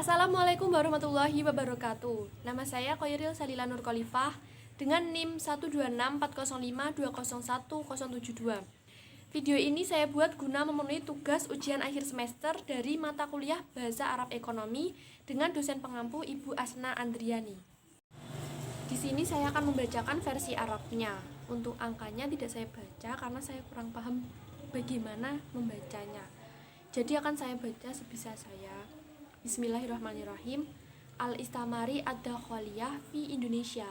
Assalamualaikum warahmatullahi wabarakatuh. Nama saya Koiril Salila Nur Khalifah dengan NIM 12640520172. Video ini saya buat guna memenuhi tugas ujian akhir semester dari mata kuliah Bahasa Arab Ekonomi dengan dosen pengampu Ibu Asna Andriani. Di sini saya akan membacakan versi Arabnya. Untuk angkanya tidak saya baca karena saya kurang paham bagaimana membacanya. Jadi akan saya baca sebisa saya. Bismillahirrahmanirrahim. Al-istimari ad-dakhaliyah fi Indonesia.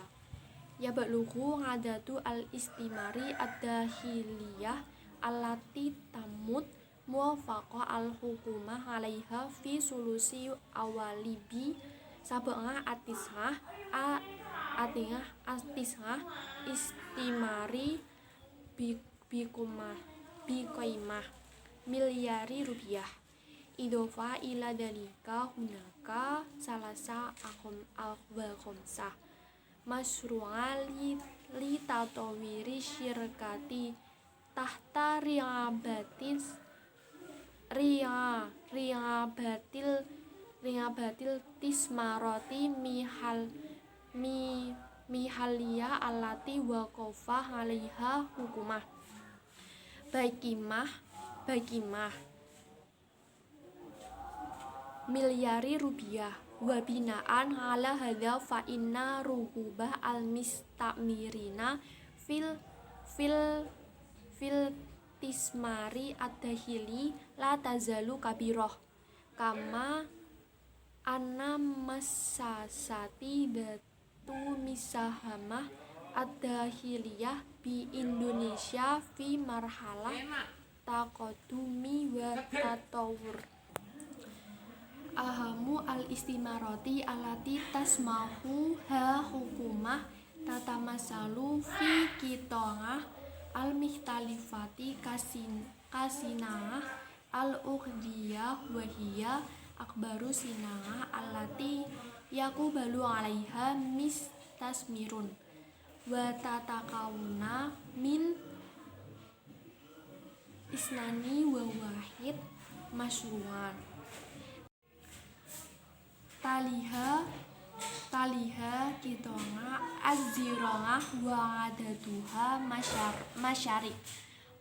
Ya balugu ngadatu al-istimari ad-dakhiliyah allati tamut muwafaqah al-hukumah 'alaiha fi sulusi awalibi sab'ah atisah istimari biqaimah milyari rupiah. Idofa ila dalika hunaka salasa al-khamsah masyru'a li tatawiri syirkati tahta riabatil tismaroti mihaliyah alati waqafa 'alaiha hukumah bakimah milyari rupiah. Wa binaan ala hadza fa inna ruhubah al mistamirina fil tismari ad-dakhili la tazalu kabirah kama anna masasati datu misahamah ad-dakhiliyah bi Indonesia fi marhalah taqadumi wa tatawur. Ahamu al-istimarati alati tasmahu ha hukumah tatamasalu fi kitongah al-mikhtalifati kasinah al-ukhdiyah wahiyah akbaru sinah alati yakubalu alaiha mistasmirun wa tatakawuna min isnani wa wahid masyru'an. Taliha kitonga az-zira'ah wa adatuha masyarik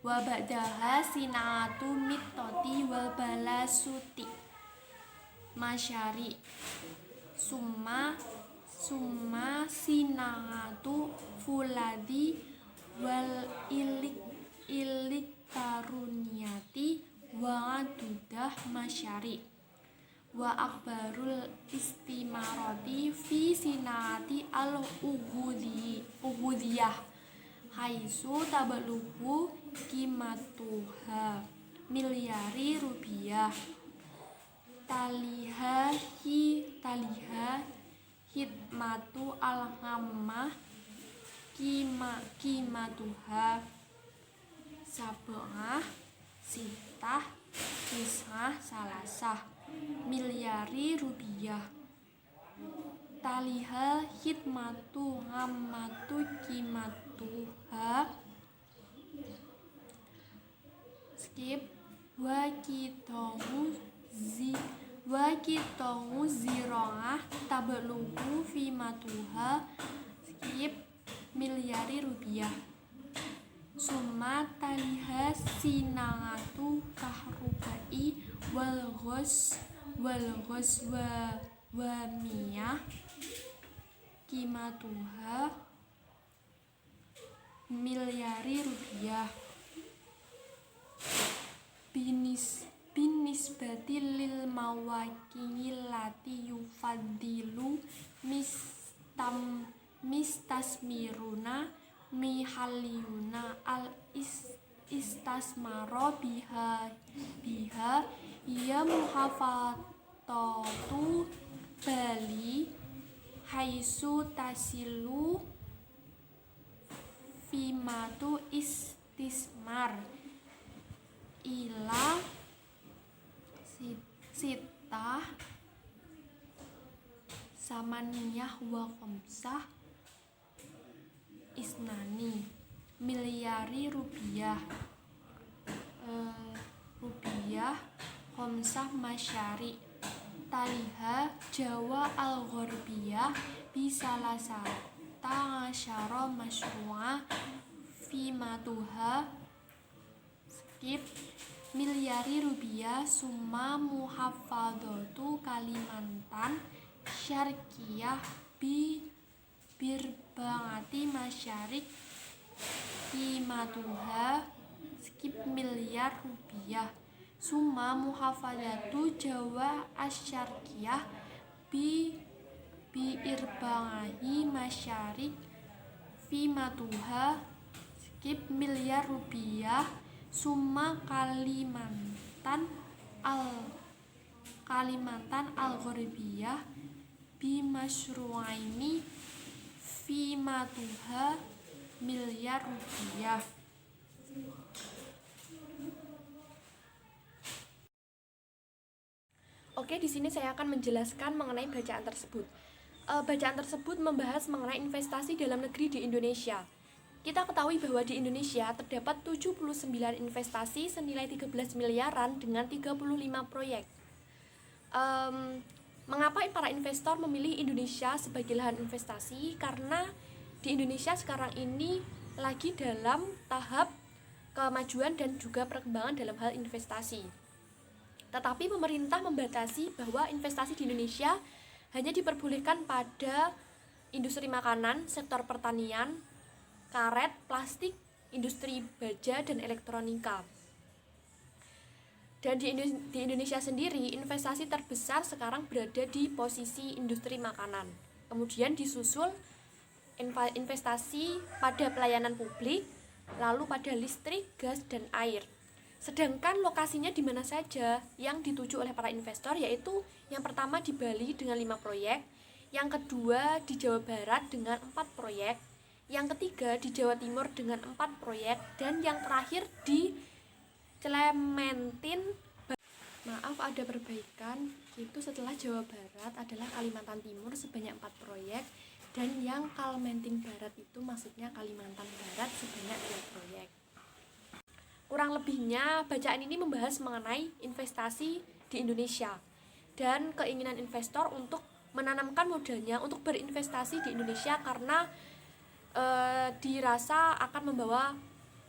wa ba'daha sinatu mitoti wal balasuti masyari summa sinatu fuladi wal ilik taruniyati wa dudah masyari wa akbarul istimarati fi sinati al-ugudiyah haisu tabaluhu kimatuha milyari rupiah. Taliha hidmatu al-hammah kimatuha sab'ah sitah tis'ah salasah milyari rupiah. Taliha hidmatu hammatu kimatuha skip wa kitongu zira'ah tablugu fi matuha skip milyari rupiah. Summa taliha sinangatu kahrubai wal ghos wa miyah kimatuha milyari rupiah. Binisbati lil mawaqi lati yufaddilu mistasmiruna mihaliyuna al istasmaro biha iya muhafatatu bali haisu tasilu fimatu istismar ila sitah samaniyah wa khamsah isnani milyari rupiah. Khamsah masyari taliha Jawa al-Gharbiyah bisalasata asyara masyru'a fimatuha skip miliari rupiah summa muhafadzatu Kalimantan Syarqiyah birbangati masyarik qimatuha skip miliar rupiah summa muhafadzatu Jawa asyarqiyah irbangahi masyarik qimatuha skip miliar rupiah summa Kalimantan al-Gharbiyah bimasyru'aini fimatuha miliar rupiah. Oke, di sini saya akan menjelaskan mengenai bacaan tersebut. Bacaan tersebut membahas mengenai investasi dalam negeri di Indonesia. Kita ketahui bahwa di Indonesia terdapat 79 investasi senilai 13 miliaran dengan 35 proyek. Mengapa para investor memilih Indonesia sebagai lahan investasi? Karena di Indonesia sekarang ini lagi dalam tahap kemajuan dan juga perkembangan dalam hal investasi. Tetapi pemerintah membatasi bahwa investasi di Indonesia hanya diperbolehkan pada industri makanan, sektor pertanian, karet, plastik, industri baja, dan elektronika. Dan di Indonesia sendiri, investasi terbesar sekarang berada di posisi industri makanan. Kemudian disusul investasi pada pelayanan publik, lalu pada listrik, gas, dan air. Sedangkan lokasinya di mana saja yang dituju oleh para investor, yaitu yang pertama di Bali dengan 5 proyek, yang kedua di Jawa Barat dengan 4 proyek, yang ketiga di Jawa Timur dengan 4 proyek, dan yang terakhir di Clementin. Maaf, ada perbaikan, itu setelah Jawa Barat adalah Kalimantan Timur sebanyak 4 proyek, dan yang Clementin Barat itu maksudnya Kalimantan Barat sebanyak 2 proyek. Kurang lebihnya bacaan ini membahas mengenai investasi di Indonesia dan keinginan investor untuk menanamkan modalnya untuk berinvestasi di Indonesia karena dirasa akan membawa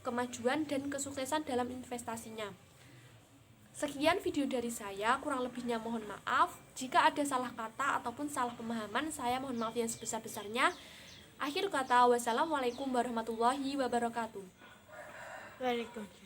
kemajuan dan kesuksesan dalam investasinya. Sekian video dari saya, kurang lebihnya mohon maaf. Jika ada salah kata ataupun salah pemahaman, saya mohon maaf yang sebesar-besarnya. Akhir kata, wassalamualaikum warahmatullahi wabarakatuh. Waalaikumsalam.